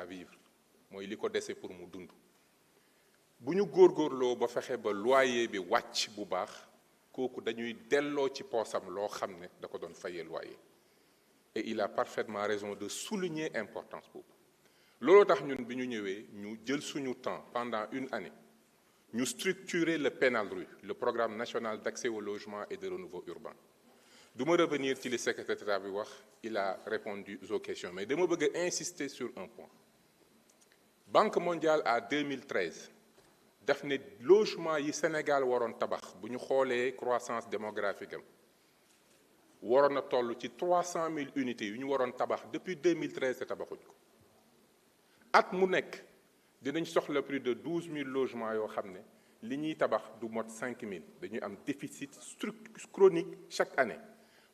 à vivre mooy li ko dese pour mu dund bu ñu góorgóorloo ba fexe ba loyer bi wàcc bu baax kooku dañuy delloo ci poosam loo xam ne da ko doon fayee loyer et il a parfaitement raison de souligner importance boobu looloo tax ñun bi ñu ñëwee ñu jël suñu temps pendant une année ñu structurer le PENALRU le programme national d'accès au logement et de renouveau urbain du ma revenir ci li secrétaire d'État bi wax il a répondu aux questions mais dama bëgg a insister sur un point Banque mondiale à 2013 daf ne logement yi Sénégal waroon tabax bu ñu xoolee croissance démographique am waroon na toll ci 300 000 unités yu ñu waroon tabax depuis 2013 te tabaxuñ ko at mu nekk dinañ soxla plus de 12 000 logements yoo xam ne li ñuy tabax du mot 5 000 dañuy am déficit chronique chaque année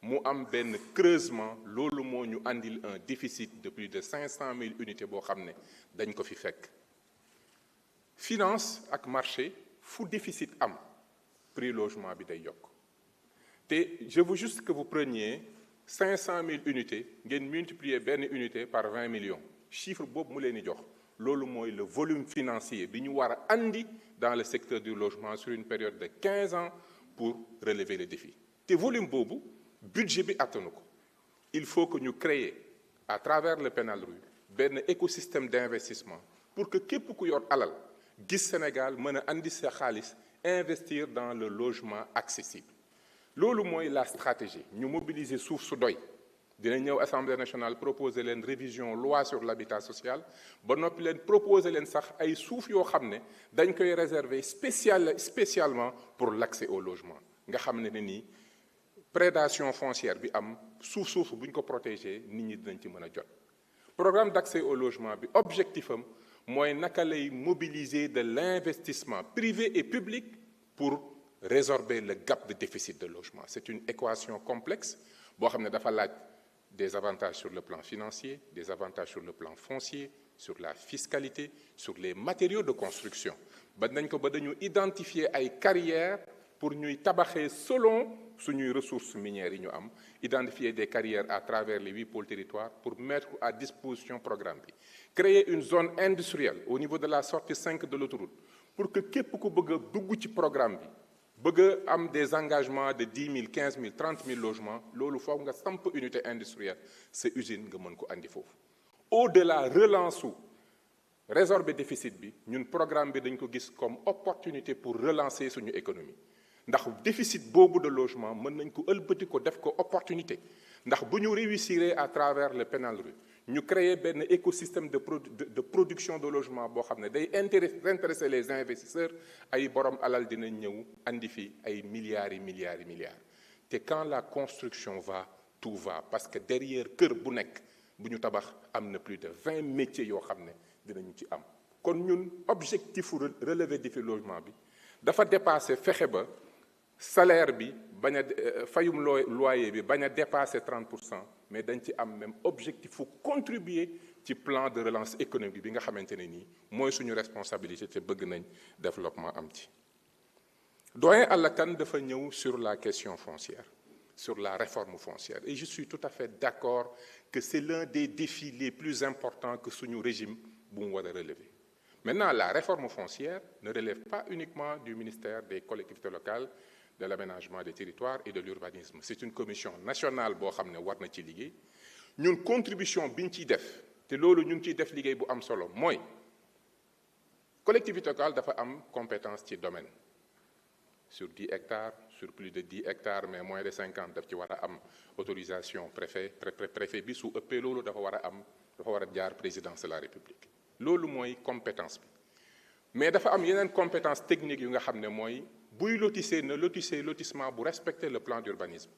mu am benn creusement loolu moo ñu andil un déficit de plus de 500 000 unités boo xam ne dañ ko fi fekk finance ak marché fu déficit am prix logement bi day yokk te je veux juste que vous preniez 500 000 unités ngeen multiplier benn unité par 20 millions chiffre boobu mu leen di jox loolu mooy le volume financier bi ñu war a andi dans le secteur du logement sur une période de 15 ans pour relever le défi te volume boobu budget bi attanu ko il faut que ñu créer à travers le PENALRU benn écosystème d'investissement pour que képp ku yor alal gis Sénégal mën a andi sa xaalis investir dans le logement accessible loolu mooy la stratégie ñu mobiliser suuf su doy dinañ ñëw Assemblée nationale proposer leen révision loi sur l'habitat social ba noppi leen proposer leen sax ay suuf yoo xam ne dañ koy réserver spécialement pour l'accès au logement nga xam ne nii prédation foncière bi am suuf bu ñu ko protéger nit ñi dinañ ci mën a jot programme d'accès au logement bi objectif am mooy naka lay mobiliser de l'investissement privé et public pour résorber le gap de déficit de logement c'est une équation complexe boo xam ne dafa laaj des avantages sur le plan financier des avantages sur le plan foncier sur la fiscalité sur les matériaux de construction ba nañ ko ba dañu identifier ay carrières pour ñuy tabaxee selon suñuy ressources minières yi ñu am identifier des carrières à travers les 8 pôles territoires pour mettre à disposition programme bi créer une zone industrielle au niveau de la sortie 5 de l'autoroute pour que képp ku bëgg a dugg ci programme bi bëgg a am des engagements de 10 000 15 000 30 000 logements loolu foog nga samp unité industrielle sa usine nga mën ko andi foofu au-delà relance su résorber déficit bi ñun programme bi dañ ko gis comme opportunité pour relancer suñu économie ndax déficit boobu de logement mën nañ ko ëlbati ko def ko opportunité ndax bu ñu réussir à travers le PENALRU ñu créer benn écosystème de production de logement boo xam ne day intéresser les investisseurs ay borom alal dina ñëw andi fi ay milliards et milliards et milliards te quand la construction va tout va parce que derrière kër bu nekk bu ñu tabax am na plus de 20 métiers yoo xam ne dinañu ci am kon ñun objectif relever défi logement bi dafa dépasser fexe ba salaire bi bañ a fayum loyer bi bañ a dépasser 30% mais dañ ci am même objectif fu contribuer ci plan de relance économique bi nga xamante ne nii mooy suñu responsabilité te bëgg nañ développement am ci. Doyen Alla Kane dafa ñëw sur la question foncière sur la réforme foncière et je suis tout à fait d'accord que c'est l'un des défis les plus importants que suñu régime bu mu war a relever. Maintenant la réforme foncière ne relève pas uniquement du ministère des collectivités locales de l'aménagement des territoires et de l'urbanisme c'est une commission nationale boo xam ne war na ci liggéey ñun contribution bi ñu ciy def te loolu ñu ngi ciy def liggéey bu am solo mooy collectivité locale dafa am compétence ci domaine sur 10 hectares sur plus de 10 hectares mais moins de 50 daf ci war a am autorisation préfet bi su ëppee loolu dafa war a jaar présidence de la République loolu mooy compétence bi mais dafa am yeneen compétence technique yu nga xam ne mooy buy lotisser na lotisser lotissement bu respecter le plan d'urbanisme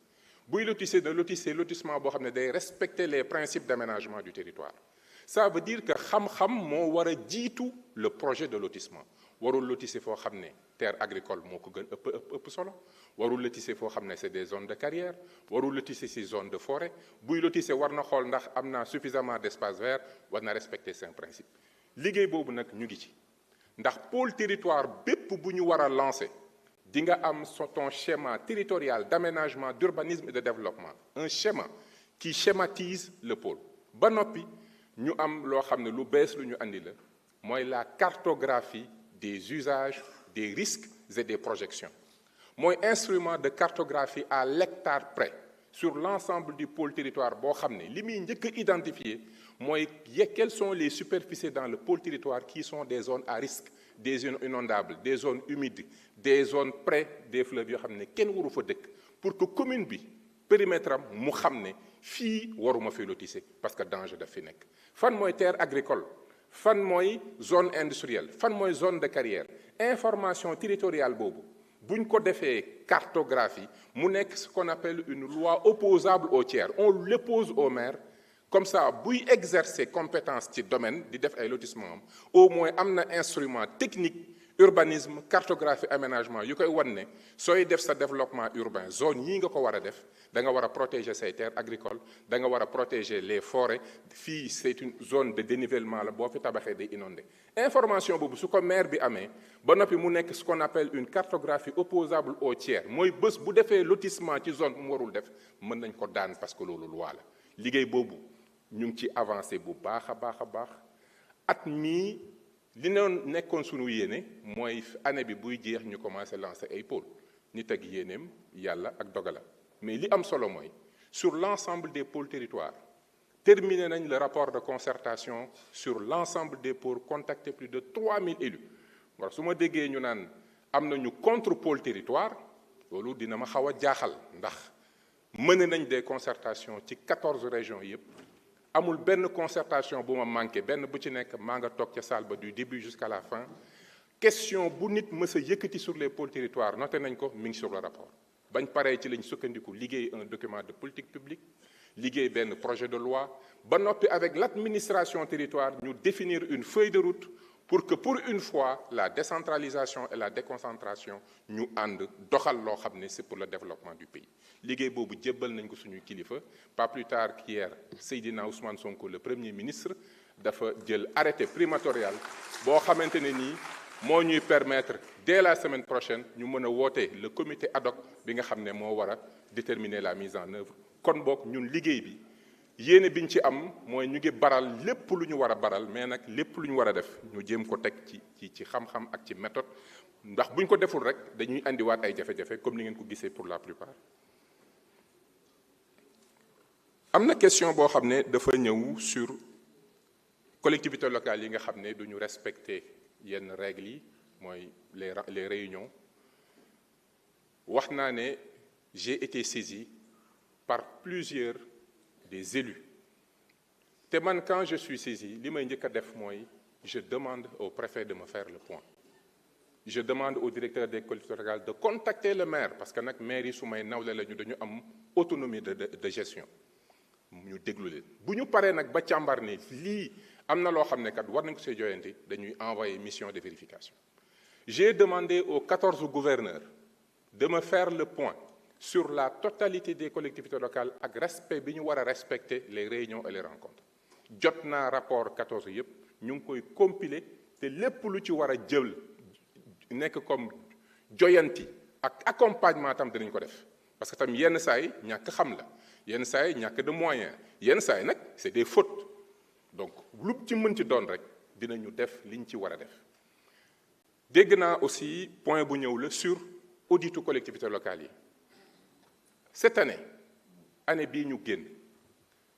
buy lotisser na lotisser lotissement boo xam ne day respecter les principes d'aménagement du territoire ça veut dire que xam-xam moo war a jiitu le projet de lotissement warul lotisser foo xam ne terre agricole moo ko gën ëpp solo warul lotisser foo xam ne c'est des zones de carrière warul lotisser ci zone de forêt buy lotisser war na xool ndax am na suffisamment d'espace vert war na respecter ces principes liggéey boobu nag ñu ngi ci ndax pôle territoire bépp bu ñu war a lancer di nga am ton schéma territorial d'aménagement d'urbanisme et de développement un schéma qui schématise le pôle ba noppi ñu am loo xam ne lu bees lu ñu andi la mooy la cartographie des usages des risques et des projections mooy instrument de cartographie à l'hectare près sur l'ensemble du pôle territoire boo xam ne li muy njëkk a identifier mooy quelles sont les superficies dans le pôle territoire qui sont des zones à risque des zones inondables des zones humides des zones près des fleuves yoo xam ne kenn waru fa dëkk pour que commune bi périmètre am mu xam ne fii waruma fi lotisser parce que danger daf fi nekk fan mooy terre agricole fan mooy zone industrielle fan mooy zone de carrière information territoriale boobu buñ ko defee cartographie mu nekk ce qu'on appelle une loi opposable au tiers on l'oppose au maire comme ça buy exercer compétence ci domaine di def ay lotissement am au moins am na instrument technique urbanisme cartographie aménagement yu koy wan ne sooy def sa développement urbain zone yii nga ko war a def da nga war a protéger say terres agricoles da nga war a protéger les forêts fii c'est une zone de dénivellement la boo fi tabaxee day inondé information boobu su ko maire bi amee ba noppi mu nekk ce qu'on appelle une cartographie opposable au tiers mooy bés bu defee lotissement ci zone bu mu warul def mën nañ ko daan parce que loolu loi la liggéey boobu ñu ngi ci avancé bu baax a baax a baax at mii li noon nekkoon sunu yéene mooy année bi buy jeex ñu commencé lancer ay pôles nit ak yéeneem yàlla ak dogala mais li am solo mooy sur l'ensemble des pôles territoires terminé nañ le rapport de concertation sur l'ensemble des pôles contacté plus de 3000 élus war su ma déggee ñu naan am nañu contre pôle territoire loolu dina ma xaw a jaaxal ndax mené nañ des concertations ci 14 régions yëpp amul benn concertation bu ma manqué benn bu ci nekk maa nga toog ca salle ba du début jusqu'à la fin question bu nit mës a yëkkati sur les pôles territoires noté nañ ko mi ngi sur le rapport bañ paree ci lañ sukkandiku liggéey un document de politique publique liggéey benn projet de loi ba noppi avec l'administration territoire ñu définir une feuille de route pour que pour une fois la décentralisation et la déconcentration ñu ànd doxal loo xam ne c'est pour le développement du pays liggéey boobu jébbal nañ ko suñuy kilifa pas plus tard qu'hier Seydina Ousmane Sonko le premier ministre dafa jël arrêté primatorial boo xamante ne nii moo ñuy permettre dès la semaine prochaine ñu mën a woote le comité ad hoc bi nga xam ne moo war a déterminer la mise en œuvre kon boog ñun liggéey bi yéene biñ ci am mooy ñu ngi baral lépp lu ñu war a baral mais nag lépp lu ñu war a def ñu jéem ko teg ci xam-xam ak ci méthode ndax buñ ko deful rek dañuy andiwaat ay jafe-jafe comme ni ngeen ko gisee pour la plupart am na question boo xam ne dafa ñëw sur collectivités locales yi nga xam ne duñu respecter yenn règles yi mooy les réunions wax naa ne j'ai été saisi par plusieurs des élus te man quand je suis saisi li may njëkk a def mooy je demande au préfet de me faire le point je demande au directeur des collectivités locales de contacter le maire parce que nag maire yi su may nawle la ñu dañu am autonomie de gestion ñu déglu leen bu ñu paree nag ba càmbar ne lii am na loo xam ne kat war nañ ko see joyanti dañuy envoyer mission de vérification j'ai demandé aux 14 gouverneurs de me faire le point sur la totalité des collectivités locales ak respect bi ñu war a respecter les réunions et les rencontres jot naa rapport 14 yëpp ñu ngi koy compiler te lépp lu ci war a jël nekk comme joyanti ak accompagnement tam dinañ ko def parce que tam yenn saa yi ñàkk xam la yenn saa yi ñàkk de moyens yenn saa yi nag c'est des fautes donc lu ci mën ci doon rek dinañu def liñ ci war a def dégg naa aussi point bu ñëw la sur auditu collectivités locales yi cette année bii ñu génn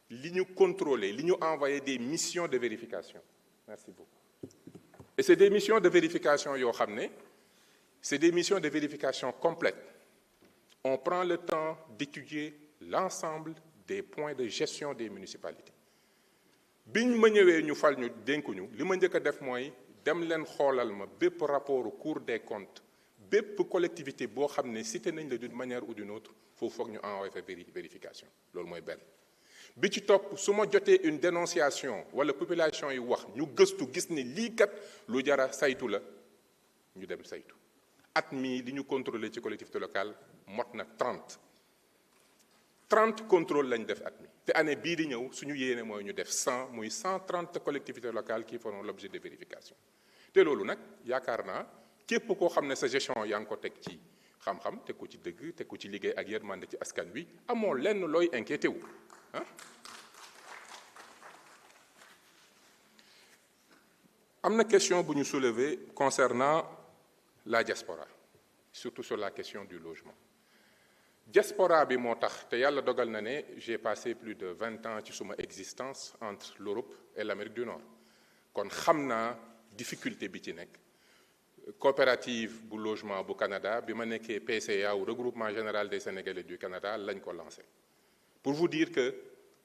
li ñu contrôler li ñu envoyé des missions de vérification merci beaucoup et c'est des missions de vérification yoo xam ne c'est des missions de vérification complètes on prend le temps d'étudier l'ensemble des points de gestion des municipalités biñ ma ñëwee ñu fal ñu dénkuñu li ma njëkk a def mooy dem leen xoolal ma bépp rapport au Cour des comptes bépp collectivité boo xam ne cité nañ la d'une manière ou d'une autre foofu foog ñu envoyé fa vérification loolu mooy benn bi ci topp su ma jotee une dénonciation wala population yi wax ñu gëstu gis ni lii kat lu jara saytu la ñu dem saytu at mii li ñu contrôlé ci collectivité locale mot na 30 contrôle lañ def at mi te année bii di ñëw suñu yéene mooy ñu def 100 muy 130 collectivités locales qui feront l'objet de vérification te loolu nag yaakaar naa képp koo xam ne sa gestion yaa ngi ko teg ci xam-xam teg ko ci dëgg teg ko ci liggéey ak yërmande ci askan wi amoo lenn looy inquiété wu ah am na question bu ñu soulever concernant la diaspora surtout sur la question du logement diaspora bi moo tax te yàlla dogal na ne j'ai passé plus de 20 ans ci suma existence entre l'Europe et l'Amérique du Nord kon xam naa difficulté bi ci nekk coopérative bu logement bu Canada bi ma nekkee PCA ou regroupement général des Sénégalais du Canada lañ ko lancé pour vous dire que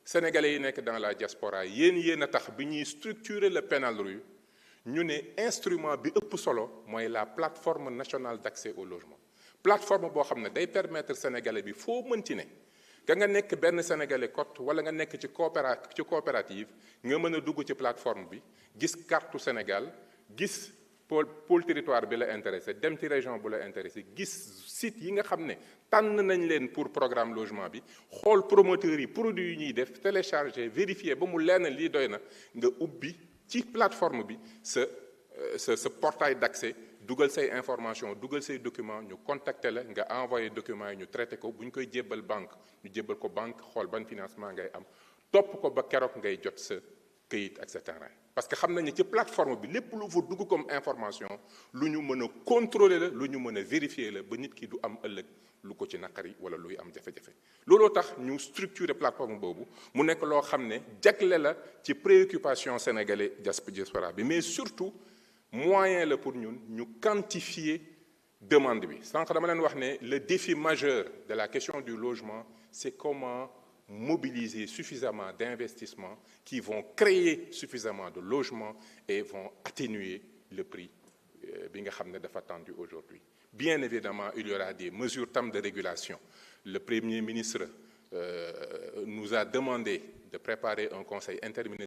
Sénégalais yi nekk dans la diaspora yéen a tax bi ñuy structurer le PENALRU ñu ne instrument bi ëpp solo mooy la plateforme nationale d'accès au logement plateforme boo xam ne day permettre Sénégalais bi foo mënti ne nga nekk benn Sénégalais cote wala nga nekk ci coopérative nga mën a dugg ci plateforme bi gis carte Sénégal gis pôle territoire bi la intéressé dem ci région bu la intéressé gis site yi nga xam ne tànn nañ leen pour programme logement bi xool promoteurs yi produits yi ñuy def télécharger vérifier ba mu lenn lii doy na nga ubbi ci plateforme bi sa portail d'accès dugal say information dugal say documents ñu contacter la nga envoyé documents yi ñu traité ko bu ñu koy jébbal banque ñu jébbal ko banque xool ban financement ngay am topp ko ba keroog ngay jot sa këyit ak sa terrain parce que xam nañu ci plateforme bi lépp lu fa dugg comme information lu ñu mën a contrôler la lu ñu mën a vérifier la ba nit ki du am ëllëg lu ko ci naqari wala luy am jafe-jafe looloo tax ñu structurer plateforme boobu mu nekk loo xam ne jagle la ci préoccupation sénégalais diaspora bi mais surtout moyen la pour ñun ñu quantifier demande bi sànq dama leen wax ne le défi majeur de la question du logement c'est comment mobiliser suffisamment d'investissements qui vont créer suffisamment de logements et vont atténuer le prix bi nga xam ne dafa tendu aujourd'hui. Bien évidemment, il y aura des mesures tam de régulation. Le Premier ministre nous a demandé de préparer un conseil interministériel